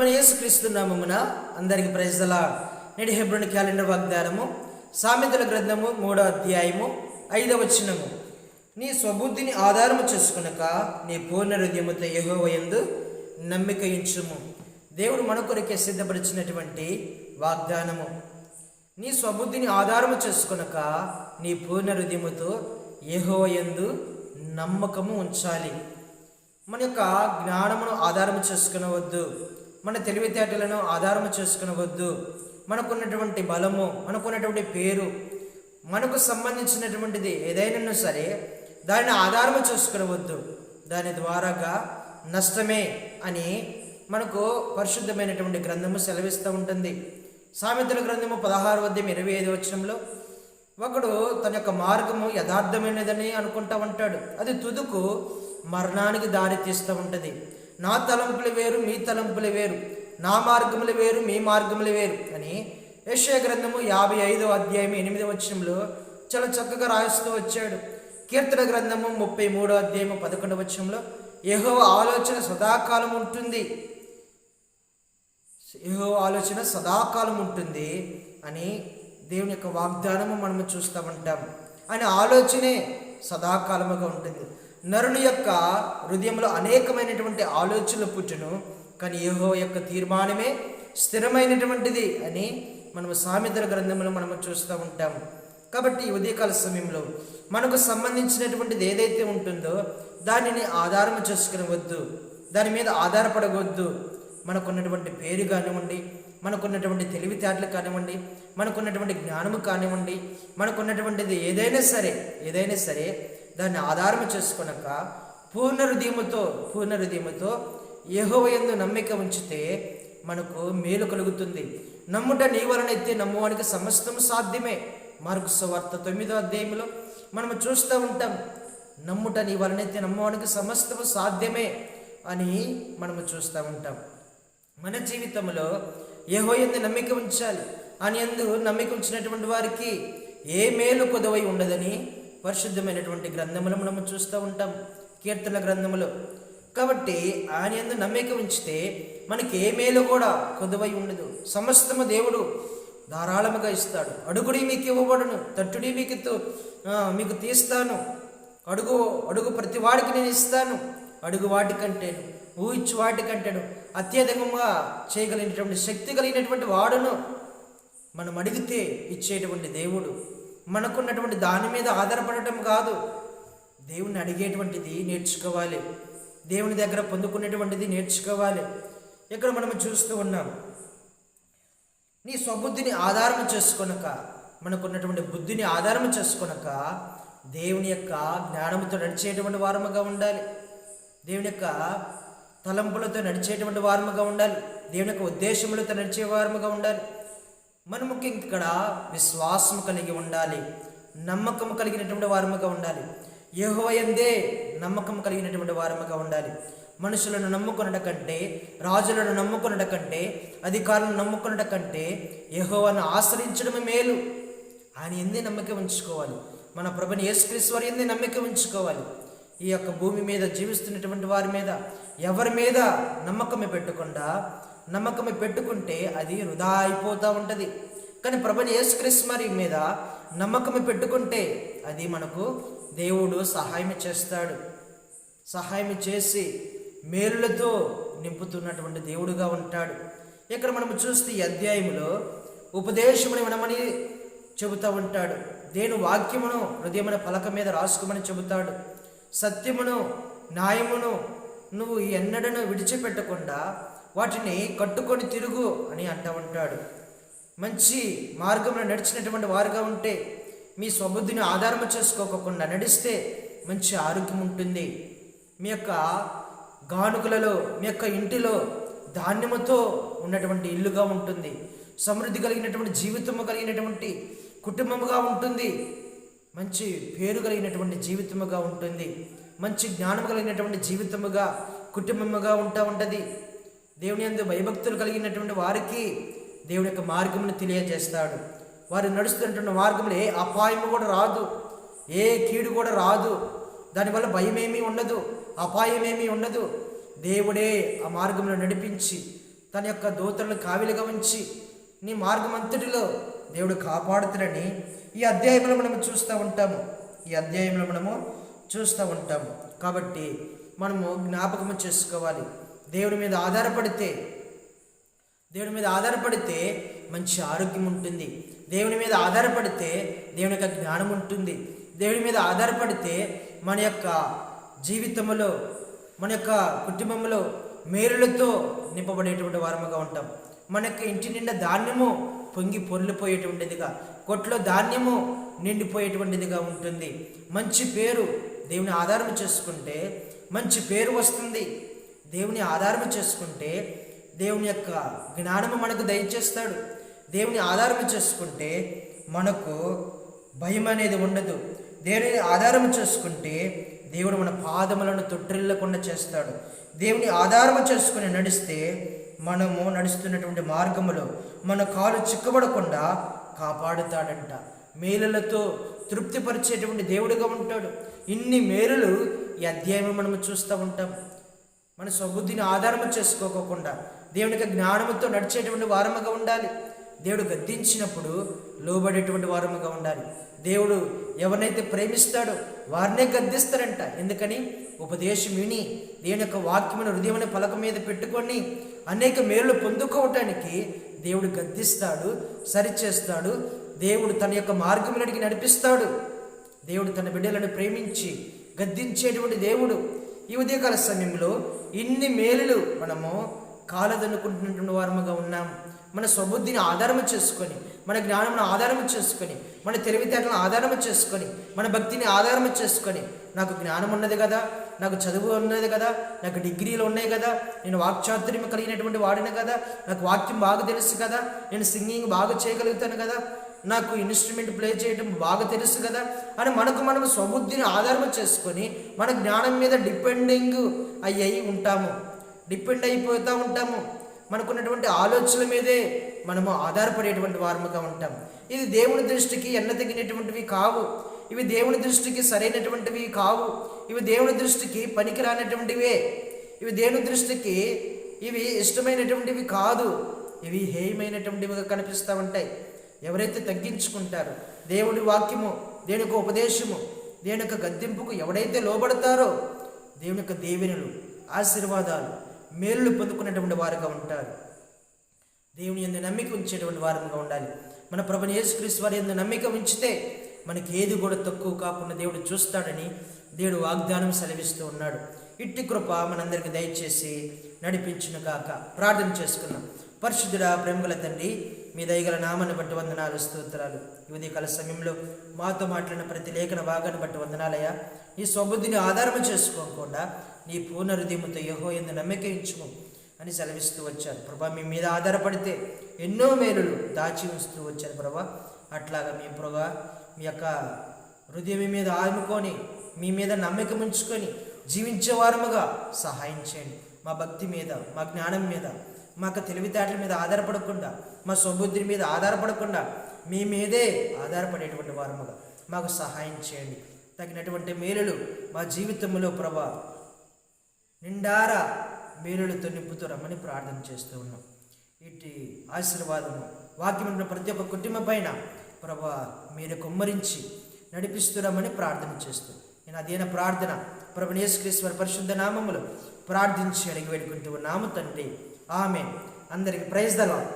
ప్రభువైన యేసుక్రీస్తు నామమున అందరికి ప్రైజ్ ది లార్డ్. నేటి హెబ్రోను క్యాలెండర్ వాగ్దానము సామెతల గ్రంథము 3వ అధ్యాయము 5వ వచనము. నీ స్వబుద్ధిని ఆధారము చేసుకొనక నీ పూర్ణ హృదయముతో యెహోవా యందు నమ్మిక ఉంచుము. దేవుడు మన కొరకే సిద్ధపరిచినటువంటి వాగ్దానము. నీ స్వబుద్ధిని ఆధారము చేసుకొనక నీ పూర్ణ హృదయముతో యెహోవా యందు నమ్మకము ఉంచాలి. మన యొక్క జ్ఞానమును ఆధారము చేసుకునవద్దు, మన తెలివితేటలను ఆధారము చేసుకునవద్దు, మనకున్నటువంటి బలము, మనకున్నటువంటి పేరు, మనకు సంబంధించినటువంటిది ఏదైనా సరే దానిని ఆధారము చేసుకునవద్దు. దాని ద్వారాగా నష్టమే అని మనకు పరిశుద్ధమైనటువంటి గ్రంథము సెలవిస్తూ ఉంటుంది. సామెతల గ్రంథము 16వ అధ్యాయం 25వ వచనంలో ఒకడు తన యొక్క మార్గము యథార్థమైనదని అనుకుంటా ఉంటాడు, అది తుదుకు మరణానికి దారి తీస్తూ ఉంటుంది. నా తలంపులు వేరు, మీ తలంపులు వేరు, నా మార్గములు వేరు, మీ మార్గములు వేరు అని యెషయా గ్రంథము 55వ అధ్యాయం 8వ వచనంలో చాలా చక్కగా రాయిస్తూ వచ్చాడు. కీర్తన గ్రంథము 33వ అధ్యాయం 11వ వచనంలో యెహోవా ఆలోచన సదాకాలం ఉంటుంది, యెహోవా ఆలోచన సదాకాలం ఉంటుంది అని దేవుని యొక్క వాగ్దానము మనము చూస్తూ ఉంటాం. ఆయన ఆలోచనే సదాకాలముగా ఉంటుంది. నరుని యొక్క హృదయంలో అనేకమైనటువంటి ఆలోచనలు పుట్టును, కానీ యెహోవా యొక్క తీర్మానమే స్థిరమైనటువంటిది అని మనము సామెతల గ్రంథంలో మనము చూస్తూ ఉంటాము. కాబట్టి ఉదయకాల సమయంలో మనకు సంబంధించినటువంటిది ఏదైతే ఉంటుందో దానిని ఆధారం చేసుకునవద్దు, దాని మీద ఆధారపడవద్దు. మనకున్నటువంటి పేరు కానివ్వండి, మనకున్నటువంటి తెలివితేటలు కానివ్వండి, మనకున్నటువంటి జ్ఞానము కానివ్వండి, మనకున్నటువంటిది ఏదైనా సరే దాన్ని ఆధారం చేసుకొనక పూర్ణ హృదయముతో యెహోవా యందు నమ్మిక ఉంచితే మనకు మేలు కలుగుతుంది. నమ్ముట నీ వలనైతే నమ్మువానికి సమస్తము సాధ్యమే. మార్కు సువార్త 9వ అధ్యాయంలో మనము చూస్తూ ఉంటాం, నమ్ముట నీ వలనైతే నమ్మువానికి సమస్తము సాధ్యమే అని మనము చూస్తూ ఉంటాం. మన జీవితంలో యెహోవా యందు నమ్మిక ఉంచాలి. ఆయన యందు నమ్మిక ఉంచినటువంటి వారికి ఏ మేలు కొదవై ఉండదని పరిశుద్ధమైనటువంటి గ్రంథములు మనము చూస్తూ ఉంటాం, కీర్తన గ్రంథములో. కాబట్టి ఆయన యందు నమ్మిక ఉంచితే మనకి ఏ మేలు కూడా కొదవై ఉండదు. సమస్తము దేవుడు ధారాళముగా ఇస్తాడు. అడుగుడి మీకు ఇవ్వబడును, తట్టుడి మీకు తీస్తాను, అడుగు ప్రతి వాడికి నేను ఇస్తాను, అడుగు వాటికంటేను, ఊహించు వాటికంటేను అత్యధికంగా చేయగలిగినటువంటి శక్తి కలిగినటువంటి వాడును. మనం అడిగితే ఇచ్చేటువంటి దేవుడు. మనకున్నటువంటి దాని మీద ఆధారపడటం కాదు, దేవుని అడిగేటువంటిది నేర్చుకోవాలి, దేవుని దగ్గర పొందుకునేటువంటిది నేర్చుకోవాలి. ఇక్కడ మనం చూస్తూ ఉన్నాం, నీ స్వబుద్ధిని ఆధారం చేసుకొనక, మనకున్నటువంటి బుద్ధిని ఆధారం చేసుకొనక దేవుని యొక్క జ్ఞానముతో నడిచేటువంటి వారముగా ఉండాలి, దేవుని యొక్క తలంపులతో నడిచేటువంటి వారముగా ఉండాలి, దేవుని యొక్క ఉద్దేశములతో నడిచే వారముగా ఉండాలి. మనము ఇక్కడ విశ్వాసము కలిగి ఉండాలి, నమ్మకము కలిగినటువంటి వారముగా ఉండాలి, యెహోవా యందే నమ్మకం కలిగినటువంటి వారముగా ఉండాలి. మనుషులను నమ్ముకొనట కంటే, రాజులను నమ్ముకొనట కంటే, అధికారులను నమ్ముకొనట కంటే యెహోవాను ఆశ్రయించడమే మేలు. ఆయన ఎందే నమ్మకం ఉంచుకోవాలి. మన ప్రభుని యేసుక్రీస్తు వారి ఎందే నమ్మకం ఉంచుకోవాలి. ఈ యొక్క భూమి మీద జీవిస్తున్నటువంటి వారి మీద ఎవరి మీద నమ్మకమే పెట్టుకుంటే అది వృధా అయిపోతూ ఉంటుంది. కానీ ప్రభుని యేసుక్రీస్తు వారి మీద నమ్మకమే పెట్టుకుంటే అది మనకు దేవుడు సహాయం చేస్తాడు. సహాయం చేసి మేలులతో నింపుతున్నటువంటి దేవుడుగా ఉంటాడు. ఇక్కడ మనము చూస్తే ఈ అధ్యాయంలో ఉపదేశముని వినమని చెబుతూ ఉంటాడు. దేని వాక్యమును హృదయమున పలక మీద రాసుకోమని చెబుతాడు. సత్యమును న్యాయమును నువ్వు ఎన్నడను విడిచిపెట్టకుండా వాటిని కట్టుకొని తిరుగు అని అంటూ ఉంటాడు. మంచి మార్గంలో నడిచినటువంటి వారుగా ఉంటే, మీ స్వబుద్ధిని ఆధారము చేసుకోకుండా నడిస్తే మంచి ఆరోగ్యం ఉంటుంది. మీ యొక్క గానుకలలో, మీ యొక్క ఇంటిలో ధాన్యముతో ఉన్నటువంటి ఇల్లుగా ఉంటుంది. సమృద్ధి కలిగినటువంటి జీవితము కలిగినటువంటి కుటుంబముగా ఉంటుంది. మంచి పేరు కలిగినటువంటి జీవితముగా ఉంటుంది. మంచి జ్ఞానం కలిగినటువంటి జీవితముగా, కుటుంబముగా ఉంటుంది. దేవుని యందు భయభక్తులు కలిగినటువంటి వారికి దేవుని యొక్క మార్గమును తెలియజేస్తాడు. వారు నడుస్తున్నటువంటి మార్గంలో ఏ అపాయము కూడా రాదు, ఏ కీడు కూడా రాదు. దానివల్ల భయమేమీ ఉండదు, అపాయమేమీ ఉండదు. దేవుడే ఆ మార్గంలో నడిపించి తన యొక్క దూతలను కావిలిగా ఉంచి నీ మార్గమంతటిలో దేవుడు కాపాడుతాడని ఈ అధ్యాయంలో మనము చూస్తూ ఉంటాము. కాబట్టి మనము జ్ఞాపకము చేసుకోవాలి, దేవుడి మీద ఆధారపడితే మంచి ఆరోగ్యం ఉంటుంది. దేవుని మీద ఆధారపడితే దేవుని యొక్క జ్ఞానం ఉంటుంది. దేవుని మీద ఆధారపడితే మన యొక్క జీవితంలో, మన యొక్క కుటుంబంలో మేలులతో నింపబడేటువంటి వారముగా ఉంటాం. మన యొక్క ఇంటి నిండా ధాన్యము పొంగి పొర్లిపోయేటువంటిదిగా, కొట్లో ధాన్యము నిండిపోయేటువంటిదిగా ఉంటుంది. మంచి పేరు దేవుని ఆధారం చేసుకుంటే మంచి పేరు వస్తుంది. దేవుని ఆధారం చేసుకుంటే దేవుని యొక్క జ్ఞానము మనకు దయచేస్తాడు. దేవుని ఆధారం చేసుకుంటే మనకు భయం అనేది ఉండదు. దేవుని ఆధారం చేసుకుంటే దేవుడు మన పాదములను తొట్టిల్లకుండా చేస్తాడు. దేవుని ఆధారం చేసుకుని నడిస్తే మనము నడుస్తున్నటువంటి మార్గములో మన కాలు చిక్కబడకుండా కాపాడుతాడంట. మేలులతో తృప్తిపరిచేటువంటి దేవుడిగా ఉంటాడు. ఇన్ని మేలులు ఈ అధ్యాయం మనము చూస్తూ ఉంటాం. మన స్వబుద్ధిని ఆధారం చేసుకోకుండా దేవునికి జ్ఞానముతో నడిచేటువంటి వారముగా ఉండాలి. దేవుడు గద్దించినప్పుడు లోబడేటువంటి వారముగా ఉండాలి. దేవుడు ఎవరినైతే ప్రేమిస్తాడో వారినే గద్దిస్తారంట. ఎందుకని? ఉపదేశం విని దేవుని యొక్క వాక్యమును హృదయమనే పలక మీద పెట్టుకొని అనేక మేలు పొందుకోవటానికి దేవుడు గద్దిస్తాడు, సరిచేస్తాడు. దేవుడు తన యొక్క మార్గములకి నడిపిస్తాడు. దేవుడు తన బిడ్డలను ప్రేమించి గద్దించేటువంటి దేవుడు. ఈ ఉదయకాల సమయంలో ఇన్ని మేలులు మనము కాలదనుకుంటున్నటువంటి వారముగా ఉన్నాం. మన స్వబుద్ధిని ఆధారము చేసుకొని, మన జ్ఞానమును ఆధారము చేసుకొని, మన తెలివితేటలను ఆధారము చేసుకొని, మన భక్తిని ఆధారము చేసుకొని, నాకు జ్ఞానం ఉన్నది కదా, నాకు చదువు ఉన్నది కదా, నాకు డిగ్రీలు ఉన్నాయి కదా, నేను వాక్చాతుర్యం కలిగినటువంటి వాడిని కదా, నాకు వాక్యం బాగా తెలుసు కదా, నేను సింగింగ్ బాగా చేయగలుగుతాను కదా, నాకు ఇన్స్ట్రుమెంట్ ప్లే చేయడం బాగా తెలుసు కదా అని మనము స్వబుద్ధిని ఆధారం చేసుకొని మన జ్ఞానం మీద డిపెండ్ అయిపోతూ ఉంటాము. మనకున్నటువంటి ఆలోచనల మీదే మనము ఆధారపడేటువంటి వారముగా ఉంటాం. ఇది దేవుని దృష్టికి ఎన్నతగినటువంటివి కావు. ఇవి దేవుని దృష్టికి సరైనటువంటివి కావు. ఇవి దేవుని దృష్టికి పనికిరానటువంటివే. ఇవి దేవుని దృష్టికి ఇవి ఇష్టమైనటువంటివి కాదు. ఇవి హేయమైనటువంటివిగా కనిపిస్తూ ఉంటాయి. ఎవరైతే తగ్గించుకుంటారో దేవుడి వాక్యము, దేవుని యొక్క ఉపదేశము, దేవుని యొక్క గద్దింపుకు ఎవడైతే లోబడతారో దేవుని యొక్క దీవెనలు, ఆశీర్వాదాలు, మేలులు పొందుకునేటువంటి వారుగా ఉంటారు. దేవుని యందు నమ్మిక ఉంచేటువంటి వారంగా ఉండాలి. మన ప్రభువైన యేసుక్రీస్తు వారి యందు నమ్మిక ఉంచితే మనకి ఏది కూడా తక్కువ కాకుండా దేవుడు చూస్తాడని దేవుడు వాగ్దానం సెలవిస్తూ ఉన్నాడు. ఇట్టి కృప మనందరికీ దయచేసి నడిపించును గాక. ప్రార్థన చేసుకున్నాం. పరిశుద్ధుడా, ప్రేమగల తండ్రి, మీ దయగల నామాన్ని బట్టి వందనాలు, స్తోత్రాలు. ఈ ఉదయకాల సమయంలో మాతో మాట్లాడిన ప్రతి లేఖన భాగాన్ని బట్టి వందనాలయ్యా. నీ స్వబుద్ధిని ఆధారం చేసుకోకుండా నీ పూర్ణ హృదయముతో యెహోవా యందు నమ్మిక ఉంచుము అని సెలవిస్తూ వచ్చారు. ప్రభా, మీ మీద ఆధారపడితే ఎన్నో మేలులు దాచి ఉంచుతూ వచ్చారు. ప్రభా, అట్లాగా మీ ప్రభా మీ యొక్క హృదయం మీద ఆనుకొని మీ మీద నమ్మిక ఉంచుకొని జీవించే వారముగా సహాయం చేయండి. మా భక్తి మీద, మా జ్ఞానం మీద, మా యొక్క తెలివితేటల మీద ఆధారపడకుండా, మా స్వబుద్ధి మీద ఆధారపడకుండా మీ మీదే ఆధారపడేటువంటి వారముగా మాకు సహాయం చేయండి. తగినటువంటి మేలులు మా జీవితంలో ప్రభా నిండారా మేలులతో నింపుతూ రమ్మని ప్రార్థన చేస్తూ ఉన్నాం. ఇటు ఆశీర్వాదము వాక్యం ఉన్న ప్రతి ఒక్క కుటుంబం పైన ప్రభా మీరు కుమ్మరించి నడిపిస్తున్నామని ప్రార్థన చేస్తూ నేను అదేన ప్రార్థన ప్రభువైన యేసుక్రీస్తు వారి పరిశుద్ధ నామములో ప్రార్థించి అడిగి వేడుకుంటూ ఉన్నాము తండ్రి. ఆమేన్. అందరికీ ప్రైజ్ ద లార్డ్.